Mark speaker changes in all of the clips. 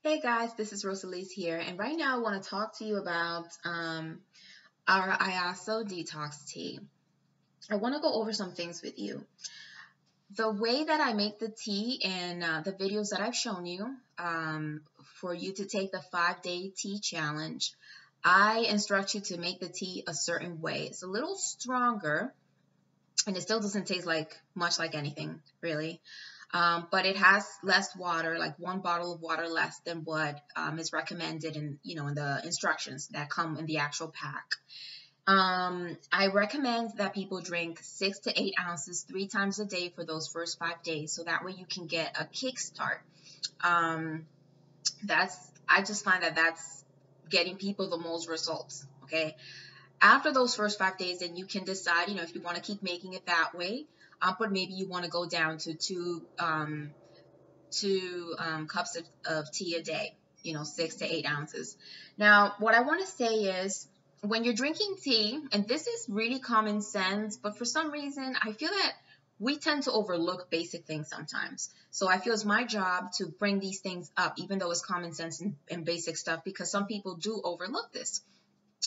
Speaker 1: Hey guys, this is Rosselys here, and right now I want to talk to you about our iaso detox tea. I want to go over some things with you. The way that I make the tea and the videos that I've shown you for you to take the 5-day tea challenge, I instruct you to make the tea a certain way. It's a little stronger, and it still doesn't taste like much like anything, really. But it has less water, like 1 bottle of water less than what is recommended in the instructions that come in the actual pack. I recommend that people drink 6 to 8 ounces 3 times a day for those first 5 days, so that way you can get a kickstart. I just find that that's getting people the most results. Okay. After those first 5 days, then you can decide, if you want to keep making it that way, but maybe you want to go down to two cups of tea a day, 6 to 8 ounces. Now, what I want to say is when you're drinking tea, and this is really common sense, but for some reason, I feel that we tend to overlook basic things sometimes. So I feel it's my job to bring these things up, even though it's common sense and basic stuff, because some people do overlook this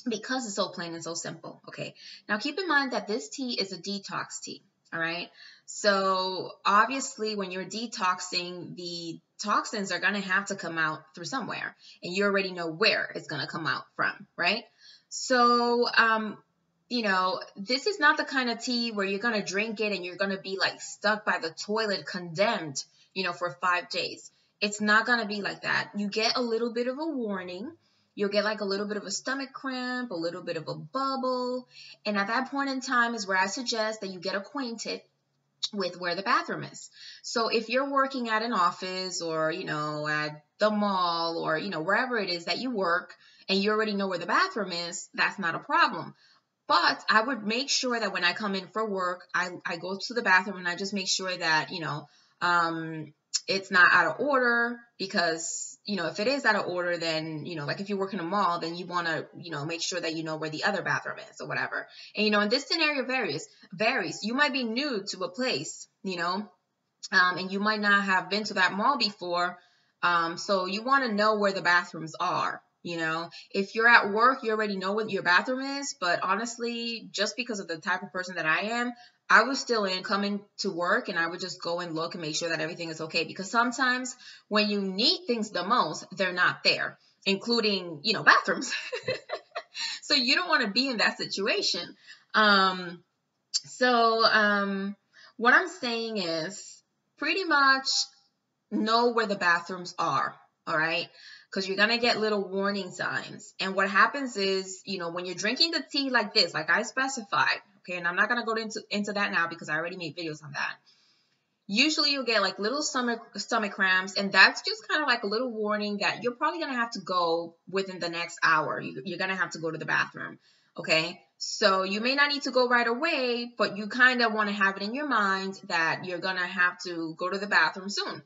Speaker 1: because it's so plain and so simple. Okay. Now keep in mind that this tea is a detox tea. All right. So obviously when you're detoxing, the toxins are going to have to come out through somewhere, and you already know where it's going to come out from, right? So, this is not the kind of tea where you're going to drink it and you're going to be like stuck by the toilet condemned, for 5 days. It's not going to be like that. You get a little bit of a warning. You'll get like a little bit of a stomach cramp, a little bit of a bubble. And at that point in time is where I suggest that you get acquainted with where the bathroom is. So if you're working at an office or, at the mall or, wherever it is that you work and you already know where the bathroom is, that's not a problem. But I would make sure that when I come in for work, I go to the bathroom and I just make sure that, it's not out of order, because, if it is out of order, then, like if you work in a mall, then you want to, make sure that you know where the other bathroom is or whatever. And, and this scenario varies. You might be new to a place, and you might not have been to that mall before. So you want to know where the bathrooms are. If you're at work, you already know what your bathroom is. But honestly, just because of the type of person that I am, I was still coming to work, and I would just go and look and make sure that everything is okay. Because sometimes when you need things the most, they're not there, including, bathrooms. So you don't want to be in that situation. What I'm saying is pretty much know where the bathrooms are. All right. Because you're going to get little warning signs. And what happens is, when you're drinking the tea like this, like I specified, okay, and I'm not going to go into that now because I already made videos on that. Usually you'll get like little stomach cramps, and that's just kind of like a little warning that you're probably going to have to go within the next hour. You're going to have to go to the bathroom. Okay. So you may not need to go right away, but you kind of want to have it in your mind that you're going to have to go to the bathroom soon.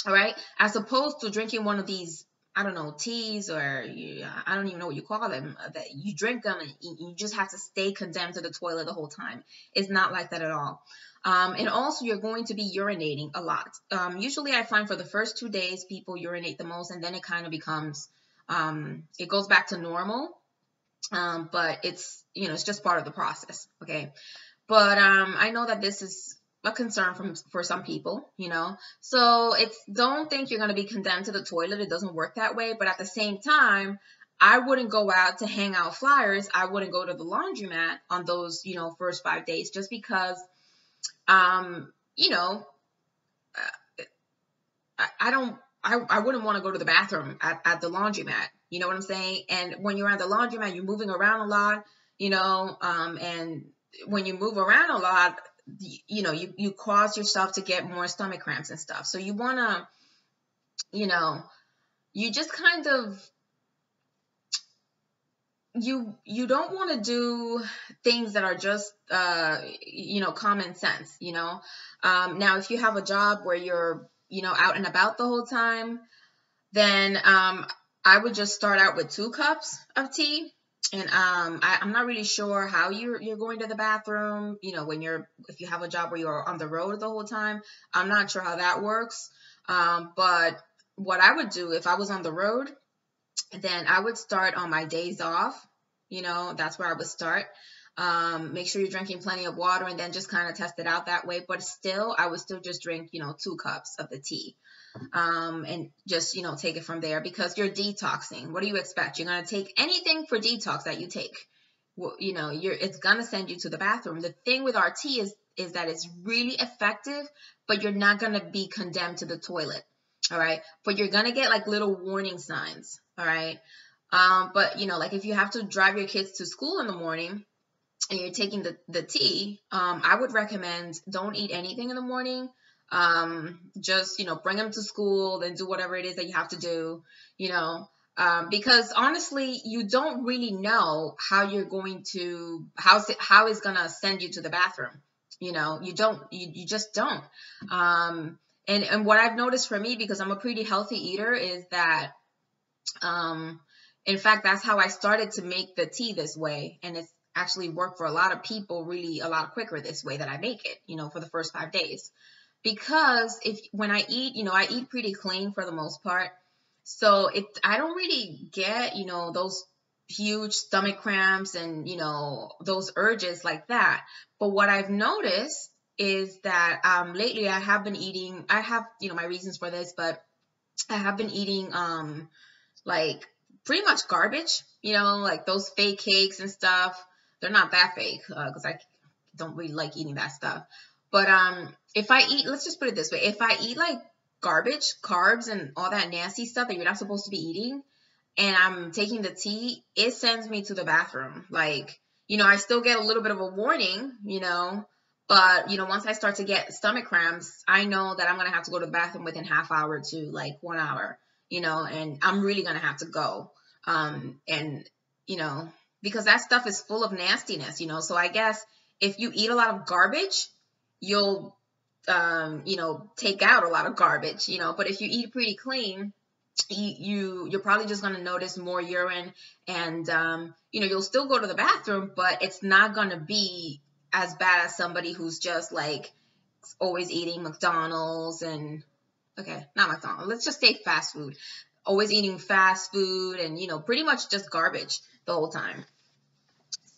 Speaker 1: All right. As opposed to drinking one of these, I don't know, teas, or I don't even know what you call them, that you drink them and you just have to stay condemned to the toilet the whole time. It's not like that at all. And also you're going to be urinating a lot. Usually I find for the first 2 days, people urinate the most, and then it kind of becomes, it goes back to normal. But it's just part of the process. Okay. But I know that this is a concern for some people, so don't think you're going to be condemned to the toilet. It doesn't work that way. But at the same time, I wouldn't go out to hang out flyers. I wouldn't go to the laundromat on those, first 5 days, just because, I wouldn't want to go to the bathroom at the laundromat. You know what I'm saying? And when you're at the laundromat, you're moving around a lot, and when you move around a lot, you cause yourself to get more stomach cramps and stuff. So you want to, you just kind of, you don't want to do things that are just, common sense, now, if you have a job where you're, out and about the whole time, then, I would just start out with 2 cups of tea. And I'm not really sure how you're going to the bathroom, if you have a job where you're on the road the whole time. I'm not sure how that works. But what I would do if I was on the road, then I would start on my days off. That's where I would start. Make sure you're drinking plenty of water, and then just kind of test it out that way. But still, I would still just drink, 2 cups of the tea. And just, take it from there, because you're detoxing. What do you expect? You're going to take anything for detox that you take. Well, it's going to send you to the bathroom. The thing with our tea is that it's really effective, but you're not going to be condemned to the toilet. All right. But you're going to get like little warning signs. All right. But like if you have to drive your kids to school in the morning and you're taking the tea, I would recommend don't eat anything in the morning. Just, bring them to school, then do whatever it is that you have to do, because honestly, you don't really know how you're going to, how it's going to send you to the bathroom. You just don't. And what I've noticed for me, because I'm a pretty healthy eater, is that, in fact, that's how I started to make the tea this way. And it's actually worked for a lot of people really a lot quicker this way that I make it, for the first 5 days. Because when I eat, I eat pretty clean for the most part. So I don't really get, those huge stomach cramps and, those urges like that. But what I've noticed is that lately I have been eating, I have, my reasons for this, but I have been eating like pretty much garbage, like those fake cakes and stuff. They're not that fake because I don't really like eating that stuff. But if I eat, let's just put it this way, if I eat like garbage, carbs, and all that nasty stuff that you're not supposed to be eating, and I'm taking the tea, it sends me to the bathroom. Like, I still get a little bit of a warning, but, once I start to get stomach cramps, I know that I'm going to have to go to the bathroom within half hour to like 1 hour, and I'm really going to have to go. And, because that stuff is full of nastiness, so I guess if you eat a lot of garbage, you'll, take out a lot of garbage, but if you eat pretty clean, you're probably just going to notice more urine, and, you'll still go to the bathroom, but it's not going to be as bad as somebody who's just like always eating McDonald's and, okay, not McDonald's, let's just say fast food, always eating fast food and, pretty much just garbage the whole time.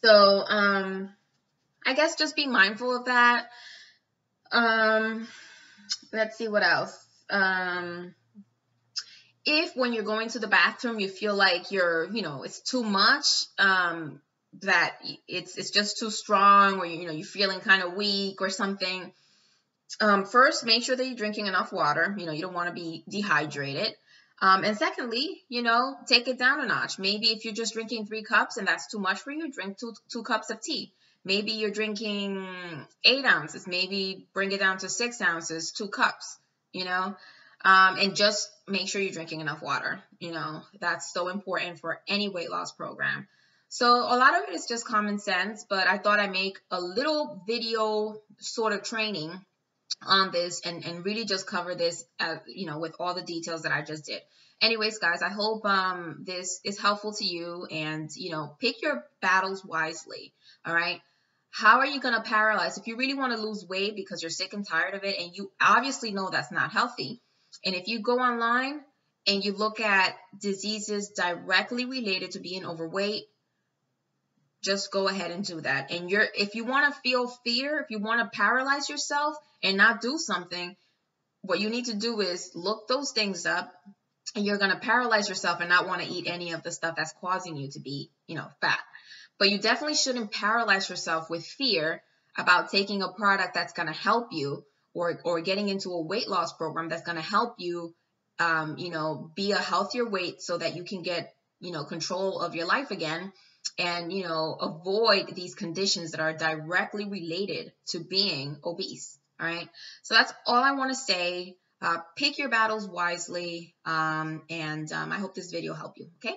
Speaker 1: So, I guess just be mindful of that. Let's see what else. If when you're going to the bathroom, you feel like you're, it's too much, that it's just too strong, or, you're feeling kind of weak or something. First, make sure that you're drinking enough water. You don't want to be dehydrated. And secondly, take it down a notch. Maybe if you're just drinking 3 cups and that's too much for you, drink two cups of tea. Maybe you're drinking 8 ounces. Maybe bring it down to 6 ounces, 2 cups, and just make sure you're drinking enough water. That's so important for any weight loss program. So a lot of it is just common sense, but I thought I'd make a little video sort of training on this and really just cover this, with all the details that I just did. Anyways, guys, I hope this is helpful to you, and, pick your battles wisely. All right. How are you going to paralyze? If you really want to lose weight because you're sick and tired of it, and you obviously know that's not healthy, and if you go online and you look at diseases directly related to being overweight, just go ahead and do that. And if you want to feel fear, if you want to paralyze yourself and not do something, what you need to do is look those things up, and you're going to paralyze yourself and not want to eat any of the stuff that's causing you to be, fat. But you definitely shouldn't paralyze yourself with fear about taking a product that's going to help you, or getting into a weight loss program that's going to help you, be a healthier weight so that you can get, control of your life again, and, avoid these conditions that are directly related to being obese. All right. So that's all I want to say. Pick your battles wisely. And I hope this video helped you. Okay.